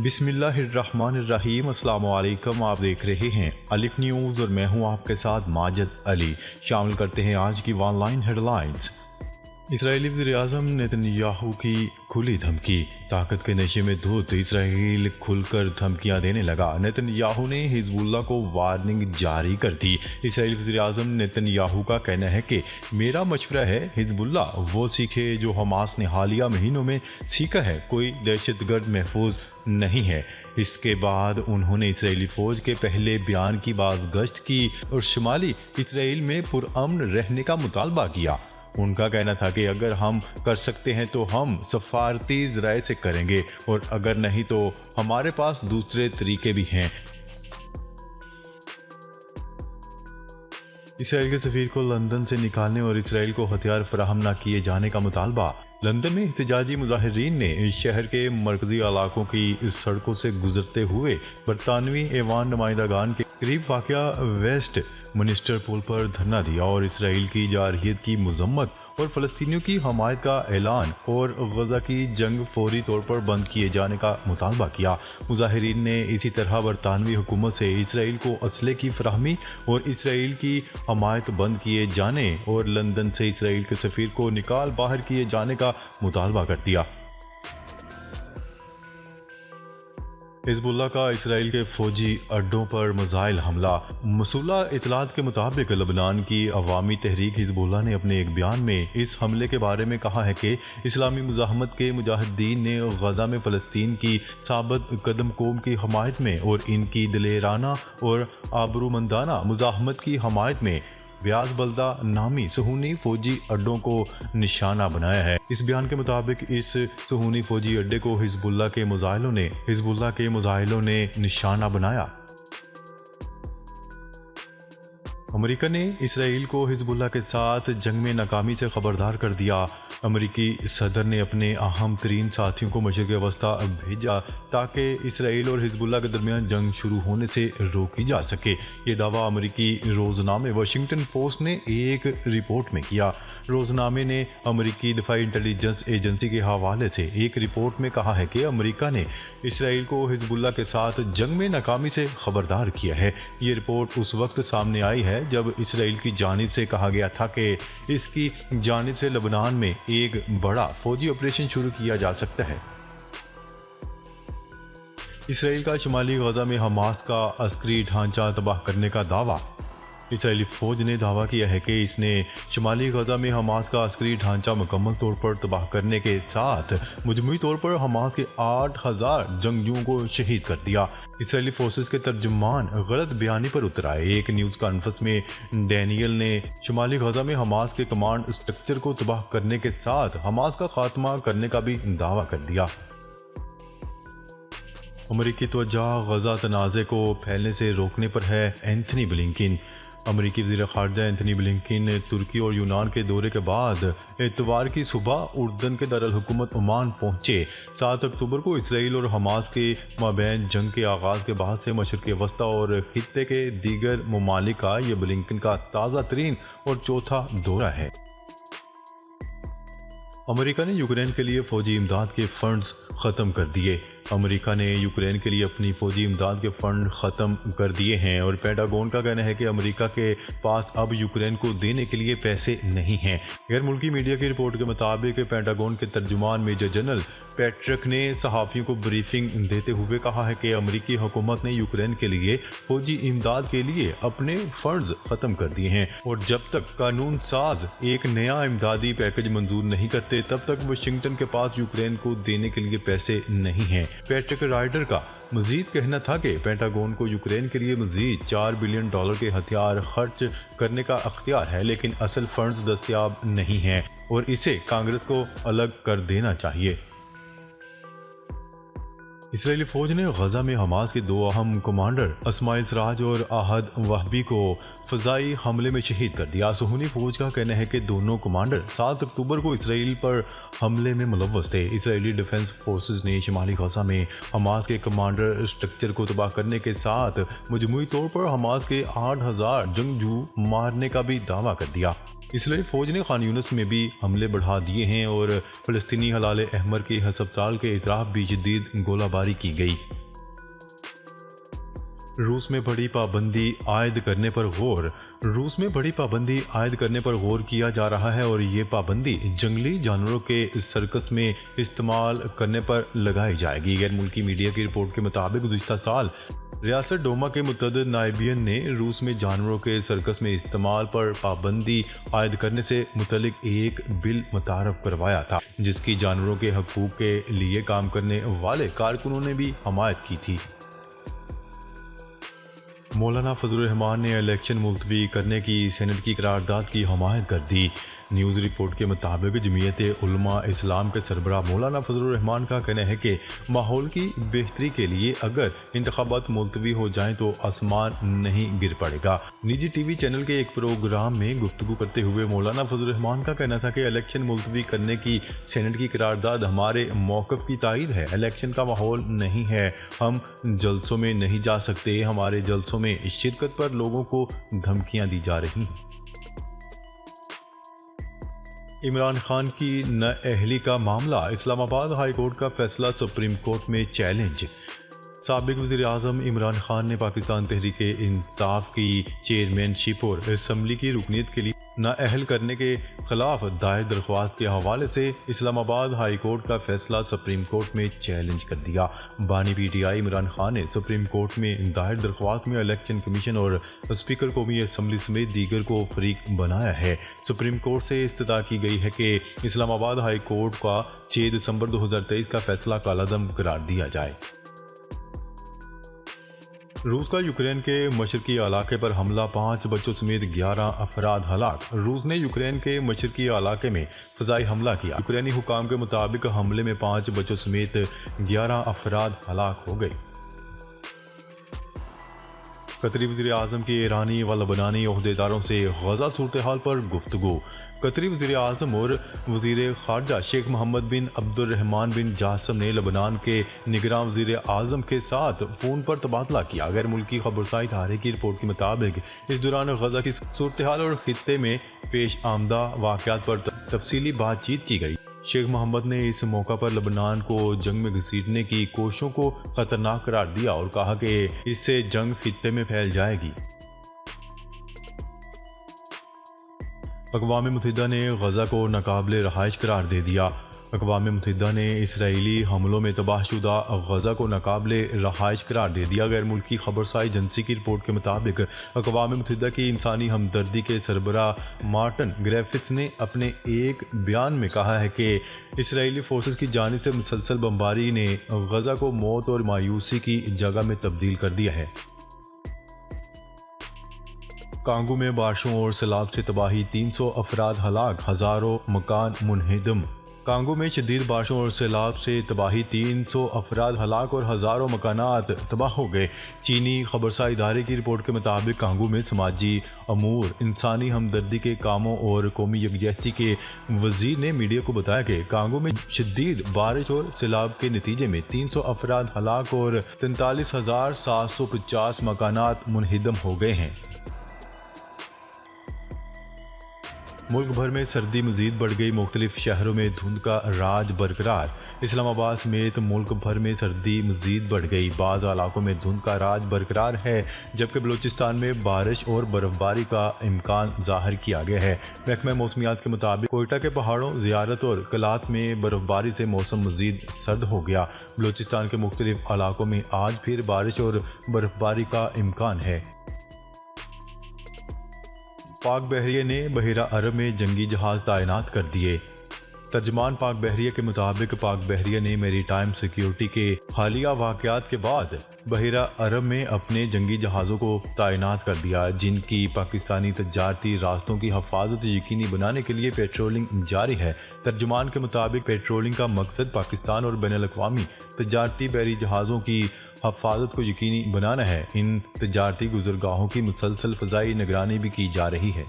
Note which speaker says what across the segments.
Speaker 1: بسم اللہ الرحمن الرحیم۔ السلام علیکم، آپ دیکھ رہے ہیں الف نیوز اور میں ہوں آپ کے ساتھ ماجد علی۔ شامل کرتے ہیں آج کی آن لائن ہیڈ لائنز۔ اسرائیلی وزیر اعظم نیتن یاہو کی کھلی دھمکی، طاقت کے نشے میں دھت اسرائیل کھل کر دھمکیاں دینے لگا۔ نیتن یاہو نے حزب اللہ کو وارننگ جاری کر دی۔ اسرائیلی وزیر اعظم نیتن یاہو کا کہنا ہے کہ میرا مشورہ ہے حزب اللہ وہ سیکھے جو حماس نے حالیہ مہینوں میں سیکھا ہے، کوئی دہشت گرد محفوظ نہیں ہے۔ اس کے بعد انہوں نے اسرائیلی فوج کے پہلے بیان کی بازگشت کی اور شمالی اسرائیل میں پرامن رہنے کا مطالبہ کیا۔ ان کا کہنا تھا کہ اگر ہم کر سکتے ہیں تو ہم سفارتی ذرائع سے کریں گے اور اگر نہیں تو ہمارے پاس دوسرے طریقے بھی ہیں۔ اسرائیل کے سفیر کو لندن سے نکالنے اور اسرائیل کو ہتھیار فراہم نہ کیے جانے کا مطالبہ۔ لندن میں احتجاجی مظاہرین نے شہر کے مرکزی علاقوں کی سڑکوں سے گزرتے ہوئے برطانوی ایوان نمائندگان کے قریب واقع ویسٹ منسٹر پل پر دھرنا دیا اور اسرائیل کی جارحیت کی مذمت اور فلسطینیوں کی حمایت کا اعلان اور غزہ کی جنگ فوری طور پر بند کیے جانے کا مطالبہ کیا۔ مظاہرین نے اسی طرح برطانوی حکومت سے اسرائیل کو اسلحے کی فراہمی اور اسرائیل کی حمایت بند کیے جانے اور لندن سے اسرائیل کے سفیر کو نکال باہر کیے جانے کا مطالبہ کر دیا۔ حزب اللہ کا اسرائیل کے فوجی اڈوں پر میزائل حملہ۔ موصولہ اطلاعات کے مطابق لبنان کی عوامی تحریک حزب اللہ نے اپنے ایک بیان میں اس حملے کے بارے میں کہا ہے کہ اسلامی مزاحمت کے مجاہدین نے غزہ میں فلسطین کی ثابت قدم قوم کی حمایت میں اور ان کی دلیرانہ اور آبرومندانہ مزاحمت کی حمایت میں بیاض بلدہ نامی صہیونی فوجی اڈوں کو نشانہ بنایا ہے۔ اس بیان کے مطابق اس صہیونی فوجی اڈے کو حزب اللہ کے مظاہروں نے نشانہ بنایا۔ امریکہ نے اسرائیل کو حزب اللہ کے ساتھ جنگ میں ناکامی سے خبردار کر دیا۔ امریکی صدر نے اپنے اہم ترین ساتھیوں کو مشرق وسطیٰ بھیجا تاکہ اسرائیل اور حزب اللہ کے درمیان جنگ شروع ہونے سے روکی جا سکے۔ یہ دعویٰ امریکی روزنامے واشنگٹن پوسٹ نے ایک رپورٹ میں کیا۔ روزنامے نے امریکی دفاعی انٹیلیجنس ایجنسی کے حوالے سے ایک رپورٹ میں کہا ہے کہ امریکہ نے اسرائیل کو حزب اللہ کے ساتھ جنگ میں ناکامی سے خبردار کیا ہے۔ یہ رپورٹ اس وقت سامنے آئی ہے جب اسرائیل کی جانب سے کہا گیا تھا کہ اس کی جانب سے لبنان میں ایک بڑا فوجی آپریشن شروع کیا جا سکتا ہے۔ اسرائیل کا شمالی غزہ میں حماس کا عسکری ڈھانچہ تباہ کرنے کا دعویٰ۔ اسرائیلی فوج نے دعویٰ کیا ہے کہ اس نے شمالی غزہ میں حماس کا عسکری ڈھانچہ مکمل طور پر تباہ کرنے کے ساتھ مجموعی طور پر حماس کے 8,000 جنگجوؤں کو شہید کر دیا۔ اسرائیلی فورسز کے ترجمان غلط بیانی پر اتر آئے۔ ایک نیوز کانفرنس میں ڈینیل نے شمالی غزہ میں حماس کے کمانڈ اسٹرکچر کو تباہ کرنے کے ساتھ حماس کا خاتمہ کرنے کا بھی دعویٰ کر دیا۔ امریکی توجہ غزہ تنازع کو پھیلنے سے روکنے پر ہے۔ Anthony Blinken. امریکی وزیر خارجہ اینتھنی بلنکن ترکی اور یونان کے دورے کے بعد اتوار کی صبح اردن کے دارالحکومت عمان پہنچے۔ 7 اکتوبر کو اسرائیل اور حماس کے مابین جنگ کے آغاز کے بعد سے مشرق وسطیٰ اور خطے کے دیگر ممالک کا یہ بلنکن کا تازہ ترین اور چوتھا دورہ ہے۔ امریکہ نے یوکرین کے لیے فوجی امداد کے فنڈز ختم کر دیے۔ امریکہ نے یوکرین کے لیے اپنی فوجی امداد کے فنڈ ختم کر دیے ہیں اور پینٹاگون کا کہنا ہے کہ امریکہ کے پاس اب یوکرین کو دینے کے لیے پیسے نہیں ہیں۔ غیر ملکی میڈیا کی رپورٹ کے مطابق پینٹاگون کے ترجمان میجر جنرل پیٹرک نے صحافیوں کو بریفنگ دیتے ہوئے کہا ہے کہ امریکی حکومت نے یوکرین کے لیے فوجی امداد کے لیے اپنے فنڈز ختم کر دیے ہیں اور جب تک قانون ساز ایک نیا امدادی پیکج منظور نہیں کرتے تب تک واشنگٹن کے پاس یوکرین کو دینے کے لیے پیسے نہیں ہیں۔ پیٹرک رائڈر کا مزید کہنا تھا کہ پینٹاگون کو یوکرین کے لیے مزید $4 بلین کے ہتھیار خرچ کرنے کا اختیار ہے لیکن اصل فنڈز دستیاب نہیں ہیں اور اسے کانگریس کو الگ کر دینا چاہیے۔ اسرائیلی فوج نے غزہ میں حماس کے 2 اہم کمانڈر اسماعیل سراج اور احد وہبی کو فضائی حملے میں شہید کر دیا۔ صہیونی فوج کا کہنا ہے کہ دونوں کمانڈر 7 اکتوبر کو اسرائیل پر حملے میں ملوث تھے۔ اسرائیلی ڈیفنس فورسز نے شمالی غزہ میں حماس کے کمانڈر اسٹرکچر کو تباہ کرنے کے ساتھ مجموعی طور پر حماس کے 8,000 جنگجو مارنے کا بھی دعویٰ کر دیا۔ اس لیے فوج نے خان یونس میں بھی حملے بڑھا دیے ہیں اور فلسطینی ہلال احمر کے ہسپتال کے اطراف بھی جدید گولہ باری کی گئی۔ روس میں بڑی پابندی عائد کرنے پر غور۔ روس میں بڑی پابندی عائد کرنے پر غور کیا جا رہا ہے اور یہ پابندی جنگلی جانوروں کے سرکس میں استعمال کرنے پر لگائی جائے گی۔ غیر ملکی میڈیا کی رپورٹ کے مطابق گزشتہ سال ریاست ڈوما کے متعدد نائبین نے روس میں جانوروں کے سرکس میں استعمال پر پابندی عائد کرنے سے متعلق ایک بل متعارف کروایا تھا، جس کی جانوروں کے حقوق کے لیے کام کرنے والے کارکنوں نے بھی حمایت کی تھی۔ مولانا فضل الرحمان نے الیکشن ملتوی کرنے کی سینٹ کی قرارداد کی حمایت کر دی۔ نیوز رپورٹ کے مطابق جمعیت علماء اسلام کے سربراہ مولانا فضل الرحمان کا کہنا ہے کہ ماحول کی بہتری کے لیے اگر انتخابات ملتوی ہو جائیں تو آسمان نہیں گر پڑے گا۔ نجی ٹی وی چینل کے ایک پروگرام میں گفتگو کرتے ہوئے مولانا فضل الرحمان کا کہنا تھا کہ الیکشن ملتوی کرنے کی سینٹ کی قرارداد ہمارے موقف کی تائید ہے۔ الیکشن کا ماحول نہیں ہے، ہم جلسوں میں نہیں جا سکتے، ہمارے جلسوں میں شرکت پر لوگوں کو دھمکیاں دی جا رہی ہیں۔ عمران خان کی نااہلی کا معاملہ، اسلام آباد ہائی کورٹ کا فیصلہ سپریم کورٹ میں چیلنج۔ سابق وزیر اعظم عمران خان نے پاکستان تحریک انصاف کی چیئرمین شپ اور اسمبلی کی رکنیت کے لیے نااہل کرنے کے خلاف دائر درخواست کے حوالے سے اسلام آباد ہائی کورٹ کا فیصلہ سپریم کورٹ میں چیلنج کر دیا۔ بانی P T I Imran Khan نے سپریم کورٹ میں دائر درخواست میں الیکشن کمیشن اور اسپیکر قومی اسمبلی سمیت دیگر کو فریق بنایا ہے۔ سپریم کورٹ سے استدعا کی گئی ہے کہ اسلام آباد ہائی کورٹ کا 6 دسمبر 2023 کا فیصلہ کالعدم قرار دیا جائے۔ روس کا یوکرین کے مشرقی علاقے پر حملہ، 5 بچوں سمیت 11 افراد ہلاک۔ روس نے یوکرین کے مشرقی علاقے میں فضائی حملہ کیا۔ یوکرینی حکام کے مطابق حملے میں 5 بچوں سمیت 11 افراد ہلاک ہو گئے۔ قطری وزیر اعظم کی ایرانی و لبنانی عہدیداروں سے غزہ صورتحال پر گفتگو۔ قطری وزیر اعظم اور وزیر خارجہ شیخ محمد بن عبد الرحمن بن جاسم نے لبنان کے نگراں وزیر اعظم کے ساتھ فون پر تبادلہ کیا۔ غیر ملکی خبرسائی ادارے کی رپورٹ کے مطابق اس دوران غزہ کی صورتحال اور خطے میں پیش آمدہ واقعات پر تفصیلی بات چیت کی گئی۔ شیخ محمد نے اس موقع پر لبنان کو جنگ میں گھسیٹنے کی کوششوں کو خطرناک قرار دیا اور کہا کہ اس سے جنگ خطے میں پھیل جائے گی۔ اقوام متحدہ نے غزہ کو ناقابل رہائش قرار دے دیا۔ اقوام متحدہ نے اسرائیلی حملوں میں تباہ شدہ غزہ کو ناقابل رہائش قرار دے دیا۔ غیر ملکی خبرسائی ایجنسی کی رپورٹ کے مطابق اقوام متحدہ کی انسانی ہمدردی کے سربراہ مارٹن گریفٹس نے اپنے ایک بیان میں کہا ہے کہ اسرائیلی فورسز کی جانب سے مسلسل بمباری نے غزہ کو موت اور مایوسی کی جگہ میں تبدیل کر دیا ہے۔ کانگو میں بارشوں اور سیلاب سے تباہی، 300 افراد ہلاک، ہزاروں مکان منہدم۔ کانگو میں شدید بارشوں اور سیلاب سے تباہی، 300 افراد ہلاک اور ہزاروں مکانات تباہ ہو گئے۔ چینی خبرسائی ادارے کی رپورٹ کے مطابق کانگو میں سماجی امور، انسانی ہمدردی کے کاموں اور قومی یکجہتی کے وزیر نے میڈیا کو بتایا کہ کانگو میں شدید بارش اور سیلاب کے نتیجے میں 300 افراد ہلاک اور 43,750 مکانات منہدم ہو گئے ہیں۔ ملک بھر میں سردی مزید بڑھ گئی، مختلف شہروں میں دھند کا راج برقرار۔ اسلام آباد سمیت ملک بھر میں سردی مزید بڑھ گئی، بعض علاقوں میں دھند کا راج برقرار ہے جبکہ بلوچستان میں بارش اور برف باری کا امکان ظاہر کیا گیا ہے۔ محکمہ موسمیات کے مطابق کوئٹہ کے پہاڑوں، زیارت اور کلات میں برف باری سے موسم مزید سرد ہو گیا۔ بلوچستان کے مختلف علاقوں میں آج پھر بارش اور برف باری کا امکان ہے۔ پاک بحریہ نے بحیرہ عرب میں جنگی جہاز تعینات کر دیے۔ ترجمان پاک بحریہ کے مطابق پاک بحریہ نے میری ٹائم سیکیورٹی کے حالیہ واقعات کے بعد بحیرہ عرب میں اپنے جنگی جہازوں کو تعینات کر دیا، جن کی پاکستانی تجارتی راستوں کی حفاظت یقینی بنانے کے لیے پیٹرولنگ جاری ہے۔ ترجمان کے مطابق پیٹرولنگ کا مقصد پاکستان اور بین الاقوامی تجارتی بحری جہازوں کی حفاظت کو یقینی بنانا ہے۔ ان تجارتی گزرگاہوں کی مسلسل فضائی نگرانی بھی کی جا رہی ہے۔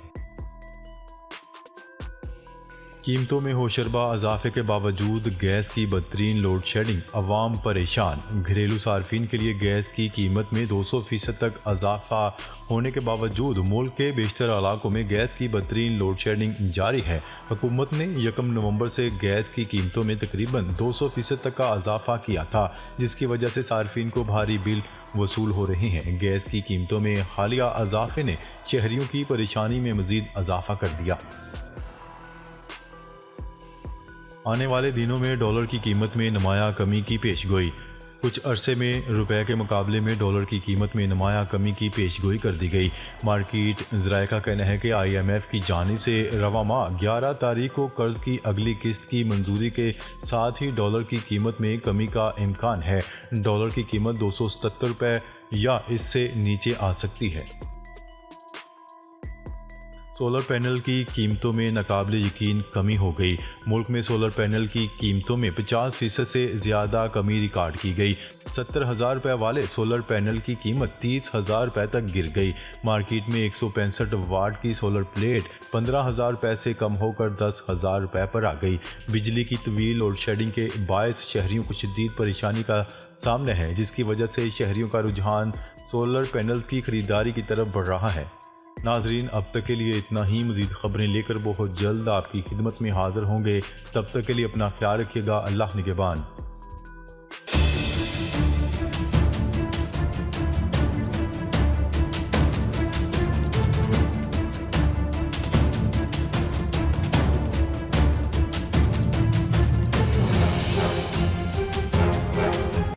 Speaker 1: قیمتوں میں ہوشربا اضافے کے باوجود گیس کی بدترین لوڈ شیڈنگ، عوام پریشان۔ گھریلو صارفین کے لیے گیس کی قیمت میں 200% تک اضافہ ہونے کے باوجود ملک کے بیشتر علاقوں میں گیس کی بدترین لوڈ شیڈنگ جاری ہے۔ حکومت نے 1 نومبر سے گیس کی قیمتوں میں تقریباً 200% تک کا اضافہ کیا تھا، جس کی وجہ سے صارفین کو بھاری بل وصول ہو رہے ہیں۔ گیس کی قیمتوں میں حالیہ اضافے نے شہریوں کی پریشانی میں مزید اضافہ کر دیا۔ آنے والے دنوں میں ڈالر کی قیمت میں نمایاں کمی کی پیش گوئی۔ کچھ عرصے میں روپے کے مقابلے میں ڈالر کی قیمت میں نمایاں کمی کی پیش گوئی کر دی گئی۔ مارکیٹ ذرائع کا کہنا ہے کہ IMF کی جانب سے رواں ماہ 11 تاریخ کو قرض کی اگلی قسط کی منظوری کے ساتھ ہی ڈالر کی قیمت میں کمی کا امکان ہے۔ ڈالر کی قیمت 277 روپے یا اس سے نیچے آ سکتی ہے۔ سولر پینل کی قیمتوں میں ناقابل یقین کمی ہو گئی۔ ملک میں سولر پینل کی قیمتوں میں 50% سے زیادہ کمی ریکارڈ کی گئی۔ 70,000 روپے والے سولر پینل کی قیمت 30,000 روپے تک گر گئی۔ مارکیٹ میں 165 واٹ کی سولر پلیٹ 15,000 روپے سے کم ہو کر 10,000 روپے پر آ گئی۔ بجلی کی طویل لوڈ شیڈنگ کے باعث شہریوں کو شدید پریشانی کا سامنا ہے، جس کی وجہ سے شہریوں کا رجحان سولر پینلز کی خریداری کی طرف بڑھ رہا ہے۔ ناظرین، اب تک کے لیے اتنا ہی۔ مزید خبریں لے کر بہت جلد آپ کی خدمت میں حاضر ہوں گے۔ تب تک کے لیے اپنا خیال رکھیے گا۔ اللہ نگہبان۔